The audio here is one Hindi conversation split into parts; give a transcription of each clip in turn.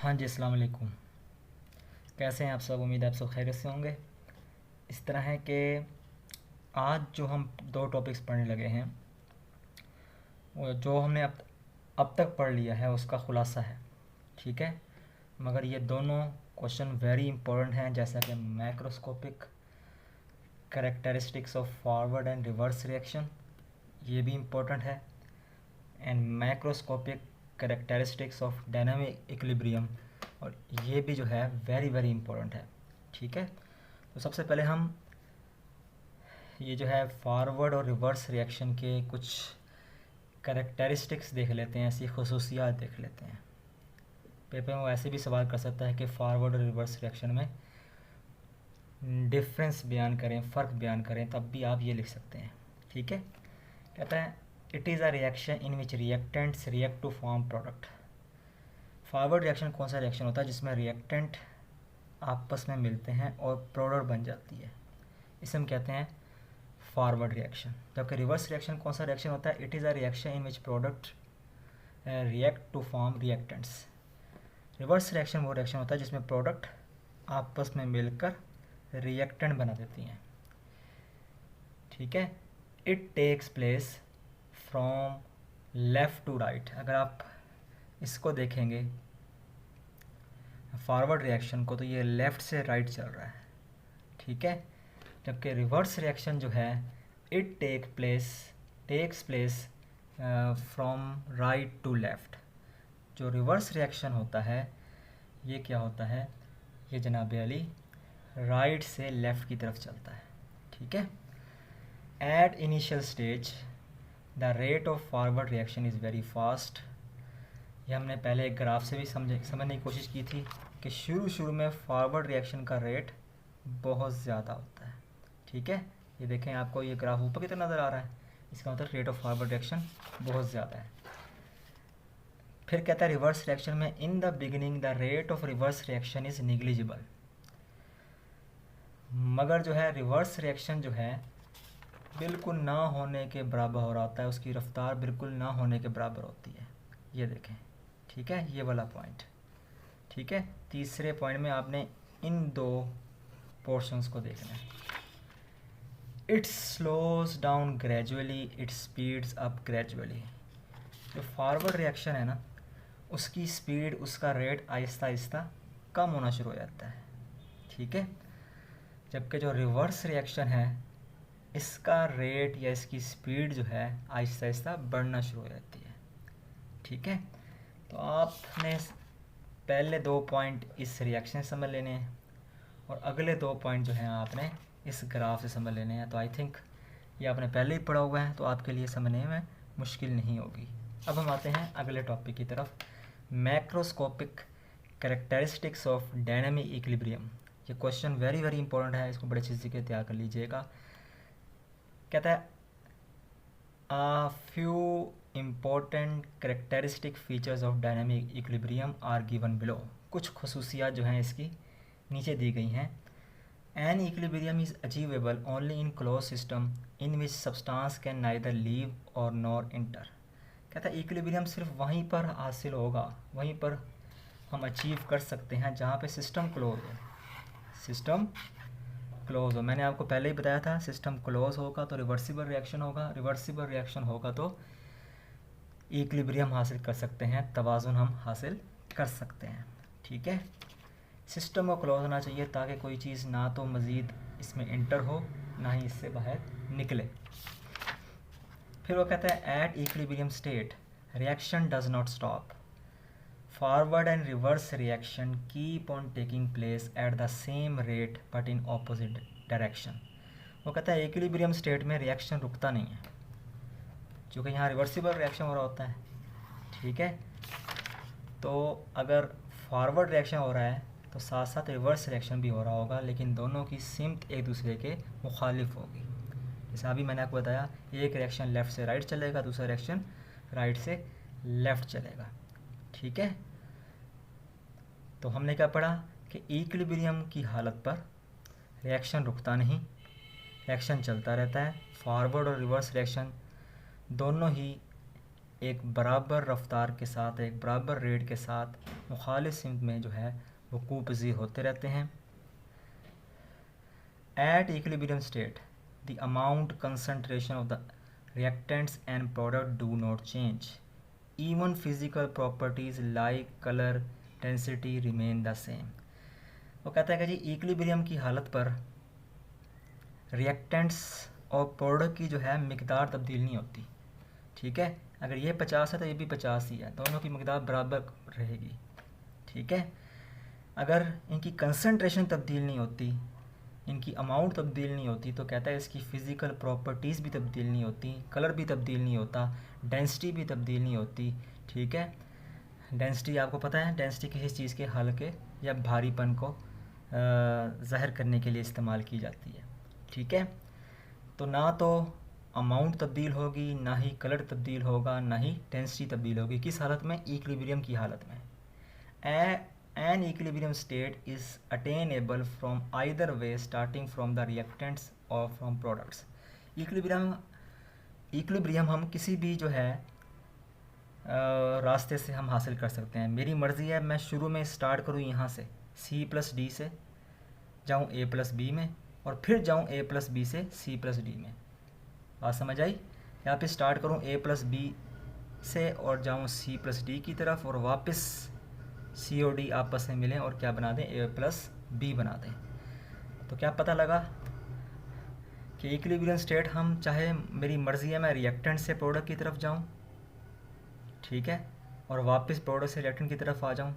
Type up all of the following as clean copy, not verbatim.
हाँ जी, अस्सलाम वालेकुम। कैसे हैं आप सब? उम्मीद है आप सब खैरियत से होंगे। इस तरह है कि आज जो हम दो टॉपिक्स पढ़ने लगे हैं, वो जो हमने अब तक पढ़ लिया है उसका ख़ुलासा है, ठीक है। मगर ये दोनों क्वेश्चन वेरी इंपॉर्टेंट हैं, जैसा कि macroscopic characteristics of forward and reverse reaction, ये भी इम्पोर्टेंट है, and macroscopic characteristics of dynamic equilibrium, और ये भी जो है वेरी वेरी इंपॉर्टेंट है, ठीक है। तो सबसे पहले हम ये जो है फॉरवर्ड और रिवर्स रिएक्शन के कुछ कैरेक्टरिस्टिक्स देख लेते हैं, ऐसी खसूसियात देख लेते हैं। पेपर में ऐसे भी सवाल कर सकता है कि फॉरवर्ड और रिवर्स रिएक्शन में डिफरेंस बयान करें, फ़र्क बयान करें, तब भी आप ये लिख सकते हैं, ठीक है। कहता है it is a reaction in which reactants react to form product. Forward reaction कौन सा रिएक्शन होता है जिसमें रिएक्टेंट आपस में मिलते हैं और प्रोडक्ट बन जाती है, इसे हम कहते हैं फॉरवर्ड रिएक्शन। जबकि रिवर्स रिएक्शन कौन सा रिएक्शन होता है? It is a reaction in which product react to form reactants. Reverse reaction वो रिएक्शन होता है जिसमें प्रोडक्ट आपस में मिलकर रिएक्टेंट बना देती हैं, ठीक है। It takes place from left to right. अगर आप इसको देखेंगे फॉरवर्ड रिएक्शन को, तो ये लेफ़्ट से राइट चल रहा है, ठीक है। जबकि रिवर्स रिएक्शन जो है it takes place from right to left. जो रिवर्स रिएक्शन होता है ये क्या होता है? ये जनाब अली राइट से लेफ़्ट की तरफ चलता है, ठीक है। At initial stage the rate of forward reaction is very fast. ये हमने पहले एक ग्राफ से भी समझने की कोशिश की थी कि शुरू में फॉरवर्ड रिएक्शन का रेट बहुत ज़्यादा होता है, ठीक है। ये देखें, आपको ये ग्राफ ऊपर की तरफ नज़र आ रहा है, इसका मतलब रेट ऑफ फॉरवर्ड रिएक्शन बहुत ज़्यादा है। फिर कहता है रिवर्स रिएक्शन में in the beginning the rate of reverse reaction is negligible. मगर जो है रिवर्स रिएक्शन जो है बिल्कुल ना होने के बराबर हो रहा होता है, उसकी रफ्तार बिल्कुल ना होने के बराबर होती है। ये देखें, ठीक है, ये वाला पॉइंट, ठीक है। तीसरे पॉइंट में आपने इन दो पोर्शंस को देखना है। It slows down gradually, it speeds up gradually. जो फॉरवर्ड रिएक्शन है ना, उसकी स्पीड, उसका रेट आहिस्ता आहिस्ता कम होना शुरू हो जाता है, ठीक है। जबकि जो रिवर्स रिएक्शन है इसका रेट या इसकी स्पीड जो है आहिस्ता आहिस्ता बढ़ना शुरू हो जाती है, ठीक है। तो आपने पहले दो पॉइंट इस रिएक्शन से समझ लेने हैं और अगले दो पॉइंट जो हैं आपने इस ग्राफ से समझ लेने हैं। तो आई थिंक ये आपने पहले ही पढ़ा हुआ है, तो आपके लिए समझने में मुश्किल नहीं होगी। अब हम आते हैं अगले टॉपिक की तरफ, macroscopic characteristics of dynamic equilibrium. ये क्वेश्चन वेरी वेरी इंपॉर्टेंट है, इसको बड़े अच्छे से तैयार कर लीजिएगा। कहता है a few important characteristic features of dynamic equilibrium are given below। कुछ खसूसियात जो हैं इसकी नीचे दी गई हैं। An equilibrium is achievable only in closed system in which substance can neither leave or nor enter। कहता है इक्विलिब्रियम सिर्फ वहीं पर हासिल होगा, वहीं पर हम अचीव कर सकते हैं जहाँ पे सिस्टम क्लोज हो। सिस्टम क्लोज हो, मैंने आपको पहले ही बताया था, सिस्टम क्लोज होगा तो रिवर्सिबल रिएक्शन होगा, रिवर्सिबल रिएक्शन होगा तो इक्विलिब्रियम हासिल कर सकते हैं, तवाज़ुन हम हासिल कर सकते हैं, ठीक है। सिस्टम को क्लोज होना चाहिए ताकि कोई चीज़ ना तो मज़ीद इसमें इंटर हो, ना ही इससे बाहर निकले। फिर वो कहता है at equilibrium state reaction does not stop, forward and reverse reaction keep on taking place at the same rate but in opposite direction. वो कहता है इक्विलिब्रियम स्टेट में रिएक्शन रुकता नहीं है, क्योंकि यहाँ रिवर्सिबल रिएक्शन हो रहा होता है, ठीक है। तो अगर फॉरवर्ड रिएक्शन हो रहा है तो साथ साथ रिवर्स रिएक्शन भी हो रहा होगा, लेकिन दोनों की सिमत एक दूसरे के मुखालिफ होगी। जैसे अभी मैंने आपको बताया, एक रिएक्शन लेफ़्ट से राइट चलेगा, दूसरा रिएक्शन राइट से लेफ़्ट चलेगा, ठीक है। तो हमने क्या पढ़ा कि इक्विलिब्रियम की हालत पर रिएक्शन रुकता नहीं, रिएक्शन चलता रहता है। फॉरवर्ड और रिवर्स रिएक्शन दोनों ही एक बराबर रफ्तार के साथ, एक बराबर रेट के साथ मुखालिफ सिमत में जो है वक़ूअ पज़ीर होते रहते हैं। At equilibrium state the amount concentration of the reactants and product do not change, even physical properties like colour density remain the same. वो कहता है कि जी इक्विलिब्रियम की हालत पर रिएक्टेंट्स और प्रोडक्ट की जो है मिकदार तब्दील नहीं होती। ठीक है, अगर ये 50 है तो ये भी 50 ही है, दोनों की मिकदार बराबर रहेगी। ठीक है, अगर इनकी कंसंट्रेशन तब्दील नहीं होती, इनकी अमाउंट तब्दील नहीं होती, तो कहता है इसकी फ़िज़िकल प्रॉपर्टीज़ भी तब्दील नहीं होती, कलर भी तब्दील नहीं होता, डेंसिटी भी तब्दील नहीं होती। ठीक है, डेंसिटी आपको पता है, डेंसिटी किसी चीज़ के हल्के या भारीपन को ज़ाहिर करने के लिए इस्तेमाल की जाती है। ठीक है, तो ना तो अमाउंट तब्दील होगी, ना ही कलर तब्दील होगा, ना ही डेंसिटी तब्दील होगी। किस हालत में? इक्विलिब्रियम की हालत में। An equilibrium state is attainable from either way starting from the reactants or from products. Equilibrium हम किसी भी जो है रास्ते से हम हासिल कर सकते हैं। मेरी मर्ज़ी है, मैं शुरू में स्टार्ट करूँ यहाँ से C+D से, जाऊँ A+B में, और फिर जाऊँ A+B से C+D में। बात समझ आई? यहाँ पे स्टार्ट करूँ A+B से और जाऊँ C+D की तरफ, और वापस C और D आपस में मिलें और क्या बना दें? A+B बना दें। तो क्या पता लगा कि इक्विलिब्रियम स्टेट हम चाहे, मेरी मर्ज़ी है, मैं रिएक्टेंट से प्रोडक्ट की तरफ जाऊं, ठीक है, और वापस प्रोडक्ट से रिएक्टेंट की तरफ आ जाऊं,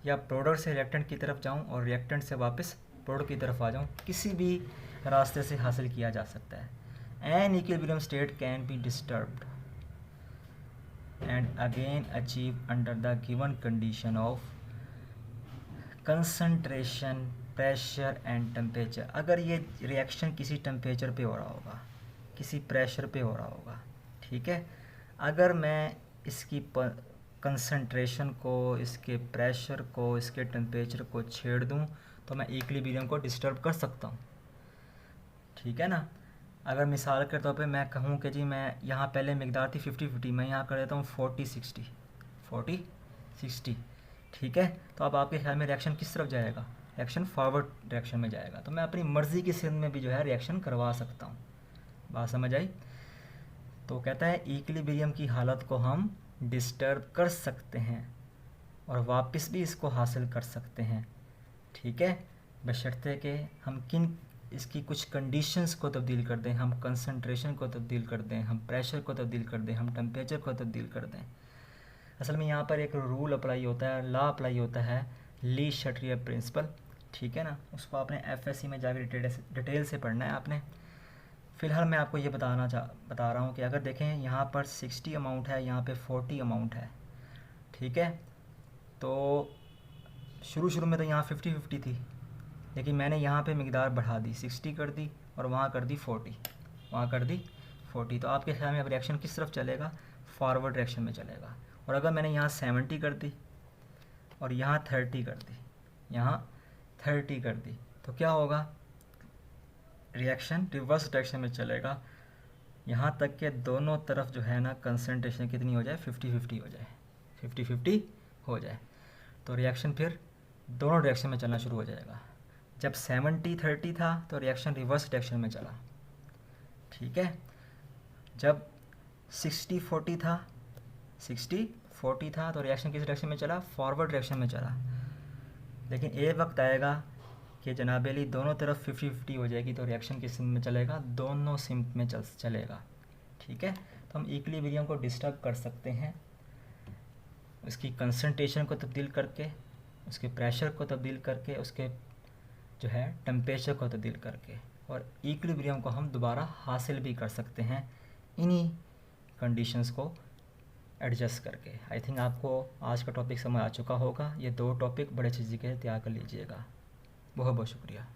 या प्रोडक्ट से रिएक्टेंट की तरफ जाऊं और रिएक्टेंट से वापस प्रोडक्ट की तरफ आ जाऊं। किसी भी रास्ते से हासिल किया जा सकता है। An equilibrium state can be disturbed and again achieve under the given condition of concentration, pressure and temperature. अगर ये रिएक्शन किसी टेम्परेचर पे हो रहा होगा, किसी प्रेशर पे हो रहा होगा, ठीक है, अगर मैं इसकी कंसंट्रेशन को, इसके प्रेशर को, इसके टेम्परेचर को छेड़ दूं तो मैं इक्विलिब्रियम को डिस्टर्ब कर सकता हूं। ठीक है ना। अगर मिसाल के तौर पे मैं कहूं कि जी मैं यहाँ पहले मिकदार थी 50-50, मैं यहाँ कर देता हूँ 40-60। ठीक है, तो अब आपके ख्याल में रिएक्शन किस तरफ जाएगा? रिएक्शन फॉरवर्ड डायरेक्शन में जाएगा। तो मैं अपनी मर्ज़ी की सिंध में भी जो है रिएक्शन करवा सकता हूँ। बात समझ आई? तो कहता है इक्विलिब्रियम की हालत को हम डिस्टर्ब कर सकते हैं और वापस भी इसको हासिल कर सकते हैं। ठीक है, बशर्ते कि हम इसकी कुछ कंडीशंस को तब्दील कर दें, हम कंसंट्रेशन को तब्दील कर दें, हम प्रेशर को तब्दील कर दें, हम टेम्परेचर को तब्दील कर दें। असल में यहाँ पर एक रूल अप्लाई होता है, लॉ अप्लाई होता है, ली शट्रियर प्रिंसिपल। ठीक है ना, उसको आपने FSC में जाकर डिटेल से पढ़ना है आपने। फ़िलहाल मैं आपको ये बता रहा हूँ कि अगर देखें यहाँ पर 60 अमाउंट है, यहाँ पे 40 अमाउंट है। ठीक है, तो शुरू में तो यहाँ 50-50 थी, लेकिन मैंने यहाँ पे मिकदार बढ़ा दी, 60 कर दी और वहाँ कर दी 40, वहाँ कर दी 40। तो आपके ख्याल में अब रिएक्शन किस तरफ चलेगा? फॉरवर्ड डायरेक्शन में चलेगा। और अगर मैंने यहाँ 70 कर दी और यहाँ 30 कर दी, यहाँ 30 कर दी, तो क्या होगा? रिएक्शन रिवर्स डायरेक्शन में चलेगा, यहाँ तक के दोनों तरफ जो है ना कंसंट्रेशन कितनी हो जाए? 50-50 हो जाए, 50-50 हो जाए। तो रिएक्शन फिर दोनों डायरेक्शन में चलना शुरू हो जाएगा। जब 70-30 था तो रिएक्शन रिवर्स डायरेक्शन में चला। ठीक है, जब 60-40 था, 60-40 था तो रिएक्शन किस डायरेक्शन में चला? फॉरवर्ड डायरेक्शन में चला। लेकिन एक वक्त आएगा कि जनाब अली दोनों तरफ 50-50 हो जाएगी, तो रिएक्शन किस सिमत में चलेगा? दोनों सिमत में चलेगा। ठीक है, तो हम इक्विलिब्रियम को डिस्टर्ब कर सकते हैं, उसकी कंसंट्रेशन को तब्दील करके, उसके प्रेशर को तब्दील करके, उसके जो है टेम्परेचर को तब्दील करके, और इक्विलिब्रियम को हम दोबारा हासिल भी कर सकते हैं इन्हीं कंडीशंस को एडजस्ट करके। आई थिंक आपको आज का टॉपिक समझ आ चुका होगा। ये 2 टॉपिक बड़े अच्छी तरीके से तैयार कर लीजिएगा। बहुत बहुत शुक्रिया।